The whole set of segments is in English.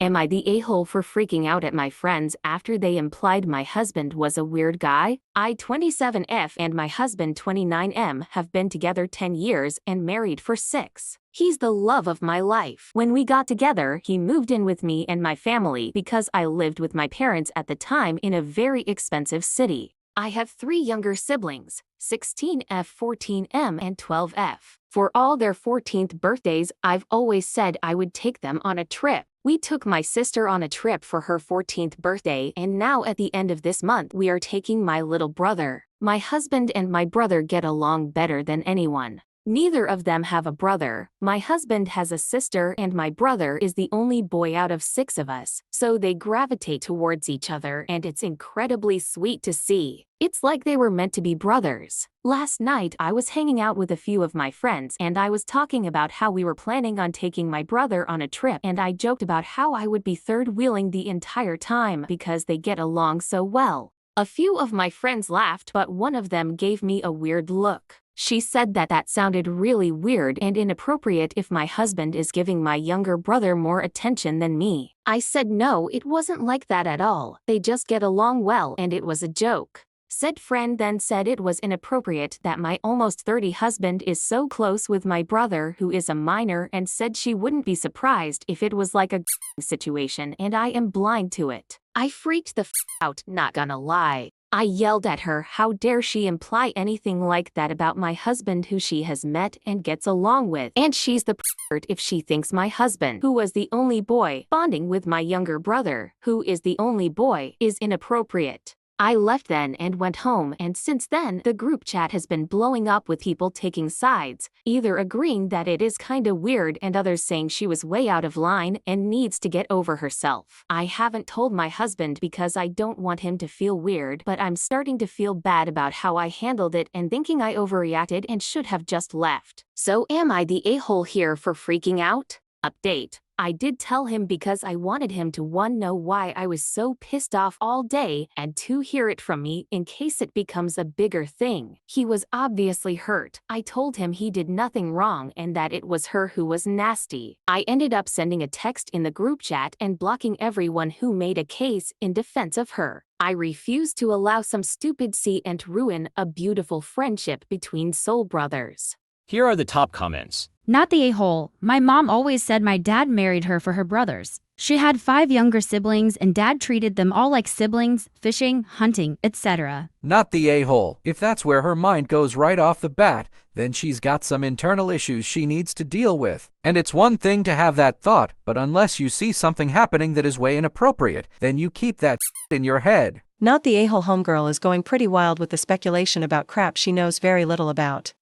Am I the a-hole for freaking out at my friends after they implied my husband was a weird guy? I, 27F, and my husband, 29M, have been together 10 years and married for 6. He's the love of my life. When we got together, he moved in with me and my family because I lived with my parents at the time in a very expensive city. I have 3 younger siblings, 16F, 14M, and 12F. For all their 14th birthdays, I've always said I would take them on a trip. We took my sister on a trip for her 14th birthday, and now at the end of this month we are taking my little brother. My husband and my brother get along better than anyone. Neither of them have a brother. My husband has a sister and my brother is the only boy out of 6 of us, so they gravitate towards each other and it's incredibly sweet to see. It's like they were meant to be brothers. Last night I was hanging out with a few of my friends and I was talking about how we were planning on taking my brother on a trip, and I joked about how I would be third wheeling the entire time because they get along so well. A few of my friends laughed, but one of them gave me a weird look. She said that sounded really weird and inappropriate if my husband is giving my younger brother more attention than me. I said no, it wasn't like that at all. They just get along well and it was a joke. Said friend then said it was inappropriate that my almost 30 husband is so close with my brother who is a minor, and said she wouldn't be surprised if it was like a situation and I am blind to it. I freaked the out, not gonna lie. I yelled at her, how dare she imply anything like that about my husband who she has met and gets along with, and she's the pervert if she thinks my husband, who was the only boy, bonding with my younger brother, who is the only boy, is inappropriate. I left then and went home, and since then the group chat has been blowing up with people taking sides, either agreeing that it is kinda weird and others saying she was way out of line and needs to get over herself. I haven't told my husband because I don't want him to feel weird, but I'm starting to feel bad about how I handled it and thinking I overreacted and should have just left. So am I the a-hole here for freaking out? Update. I did tell him because I wanted him to 1. Know why I was so pissed off all day, and 2. Hear it from me in case it becomes a bigger thing. He was obviously hurt. I told him he did nothing wrong and that it was her who was nasty. I ended up sending a text in the group chat and blocking everyone who made a case in defense of her. I refuse to allow some stupid see and ruin a beautiful friendship between soul brothers. Here are the top comments. Not the a-hole. My mom always said my dad married her for her brothers. She had 5 younger siblings and dad treated them all like siblings, fishing, hunting, etc. Not the a-hole. If that's where her mind goes right off the bat, then she's got some internal issues she needs to deal with. And it's one thing to have that thought, but unless you see something happening that is way inappropriate, then you keep that in your head. Not the a-hole. Homegirl is going pretty wild with the speculation about crap she knows very little about.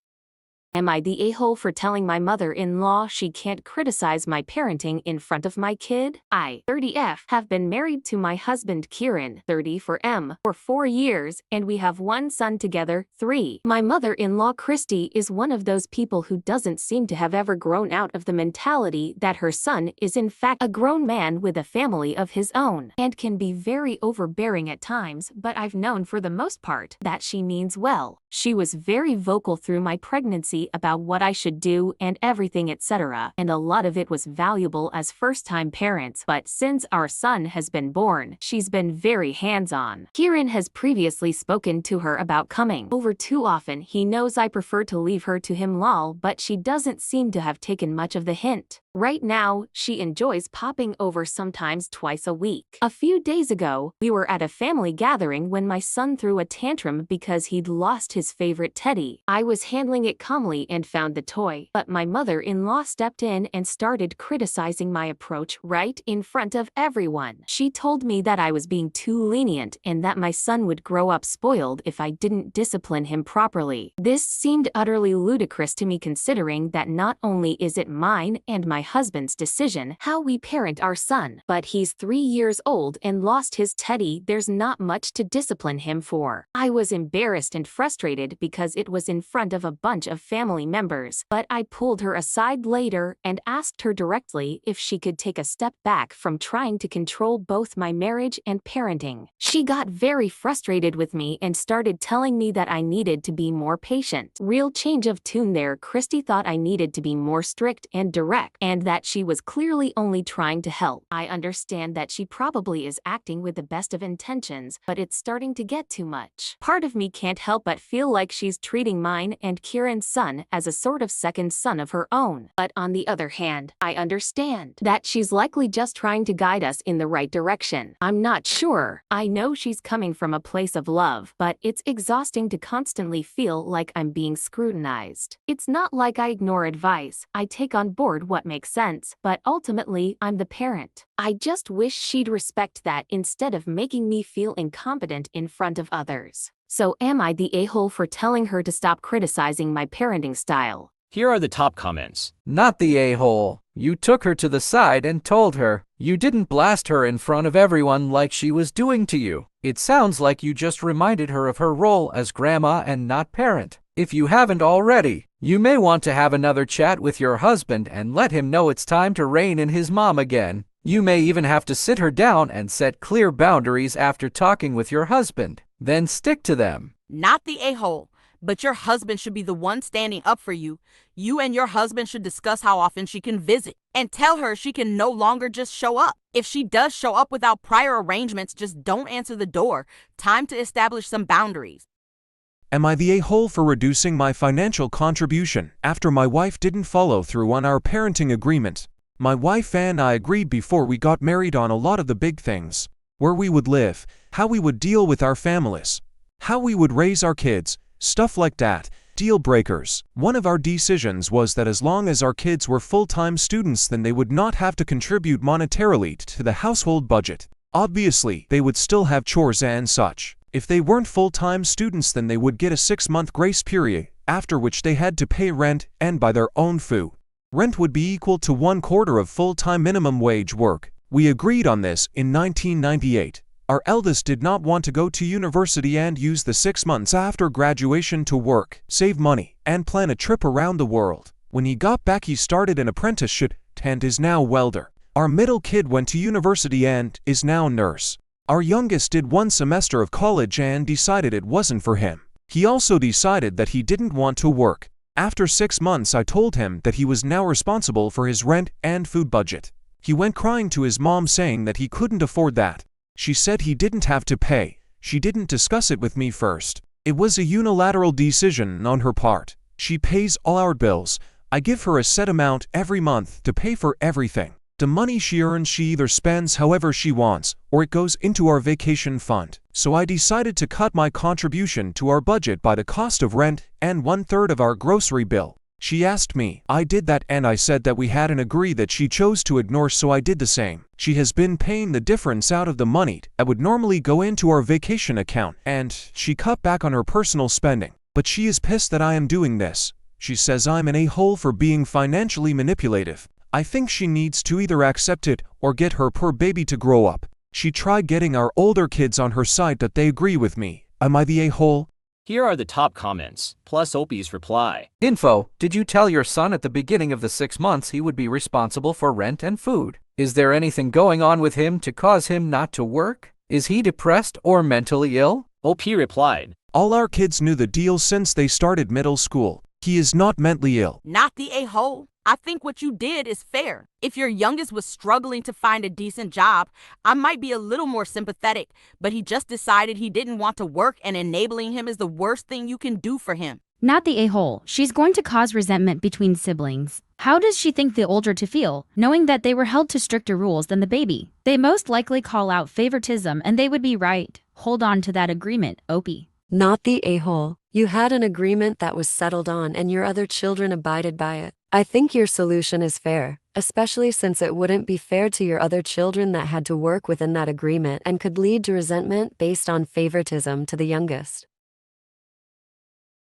Am I the a-hole for telling my mother-in-law she can't criticize my parenting in front of my kid? I, 30F, have been married to my husband Kieran, 34M, for 4 years, and we have 1 son together, 3. My mother-in-law Christy is one of those people who doesn't seem to have ever grown out of the mentality that her son is in fact a grown man with a family of his own, and can be very overbearing at times, but I've known for the most part that she means well. She was very vocal through my pregnancy about what I should do and everything, etc., and a lot of it was valuable as first-time parents, but since our son has been born, she's been very hands-on. Kieran has previously spoken to her about coming over too often. He knows I prefer to leave her to him lol, but she doesn't seem to have taken much of the hint. Right now, she enjoys popping over sometimes twice a week. A few days ago, we were at a family gathering when my son threw a tantrum because he'd lost his favorite teddy. I was handling it calmly and found the toy, but my mother-in-law stepped in and started criticizing my approach right in front of everyone. She told me that I was being too lenient and that my son would grow up spoiled if I didn't discipline him properly. This seemed utterly ludicrous to me, considering that not only is it mine and my husband's decision how we parent our son, but he's 3 years old and lost his teddy. There's not much to discipline him for. I was embarrassed and frustrated because it was in front of a bunch of family members, but I pulled her aside later and asked her directly if she could take a step back from trying to control both my marriage and parenting. She got very frustrated with me and started telling me that I needed to be more patient. Real change of tune there. Christy thought I needed to be more strict and direct, and that she was clearly only trying to help. I understand that she probably is acting with the best of intentions, but it's starting to get too much. Part of me can't help but feel like she's treating mine and Kieran's son as a sort of second son of her own. But on the other hand, I understand that she's likely just trying to guide us in the right direction. I'm not sure. I know she's coming from a place of love, but it's exhausting to constantly feel like I'm being scrutinized. It's not like I ignore advice. I take on board what makes sense, but ultimately, I'm the parent. I just wish she'd respect that instead of making me feel incompetent in front of others. So am I the a-hole for telling her to stop criticizing my parenting style? Here are the top comments. Not the a-hole. You took her to the side and told her. You didn't blast her in front of everyone like she was doing to you. It sounds like you just reminded her of her role as grandma and not parent. If you haven't already, you may want to have another chat with your husband and let him know it's time to rein in his mom again. You may even have to sit her down and set clear boundaries after talking with your husband. Then stick to them. Not the a-hole, but your husband should be the one standing up for you. You and your husband should discuss how often she can visit and tell her she can no longer just show up. If she does show up without prior arrangements, just don't answer the door. Time to establish some boundaries. Am I the a-hole for reducing my financial contribution after my wife didn't follow through on our parenting agreement? My wife and I agreed before we got married on a lot of the big things. Where we would live, how we would deal with our families, how we would raise our kids, stuff like that. Deal breakers. One of our decisions was that as long as our kids were full-time students, then they would not have to contribute monetarily to the household budget. Obviously, they would still have chores and such. If they weren't full-time students, then they would get a 6-month grace period, after which they had to pay rent and buy their own food. Rent would be equal to 1/4 of full-time minimum wage work. We agreed on this in 1998. Our eldest did not want to go to university and use the 6 months after graduation to work, save money, and plan a trip around the world. When he got back, he started an apprenticeship and is now welder. Our middle kid went to university and is now nurse. Our youngest did 1 semester of college and decided it wasn't for him. He also decided that he didn't want to work. After 6 months, I told him that he was now responsible for his rent and food budget. He went crying to his mom saying that he couldn't afford that. She said he didn't have to pay. She didn't discuss it with me first. It was a unilateral decision on her part. She pays all our bills. I give her a set amount every month to pay for everything. The money she earns, she either spends however she wants, or it goes into our vacation fund. So I decided to cut my contribution to our budget by the cost of rent and 1/3 of our grocery bill. She asked me. I did that and I said that we had an agree that she chose to ignore, so I did the same. She has been paying the difference out of the money that would normally go into our vacation account, and she cut back on her personal spending. But she is pissed that I am doing this. She says I'm an a-hole for being financially manipulative. I think she needs to either accept it or get her poor baby to grow up. She tried getting our older kids on her side that they agree with me. Am I the a-hole? Here are the top comments, plus Opie's reply. Info: did you tell your son at the beginning of the 6 months he would be responsible for rent and food? Is there anything going on with him to cause him not to work? Is he depressed or mentally ill? OP replied. All our kids knew the deal since they started middle school. He is not mentally ill. Not the a-hole. I think what you did is fair. If your youngest was struggling to find a decent job, I might be a little more sympathetic, but he just decided he didn't want to work, and enabling him is the worst thing you can do for him. Not the a-hole. She's going to cause resentment between siblings. How does she think the older to feel, knowing that they were held to stricter rules than the baby? They most likely call out favoritism, and they would be right. Hold on to that agreement, Opie. Not the a-hole. You had an agreement that was settled on and your other children abided by it. I think your solution is fair, especially since it wouldn't be fair to your other children that had to work within that agreement and could lead to resentment based on favoritism to the youngest.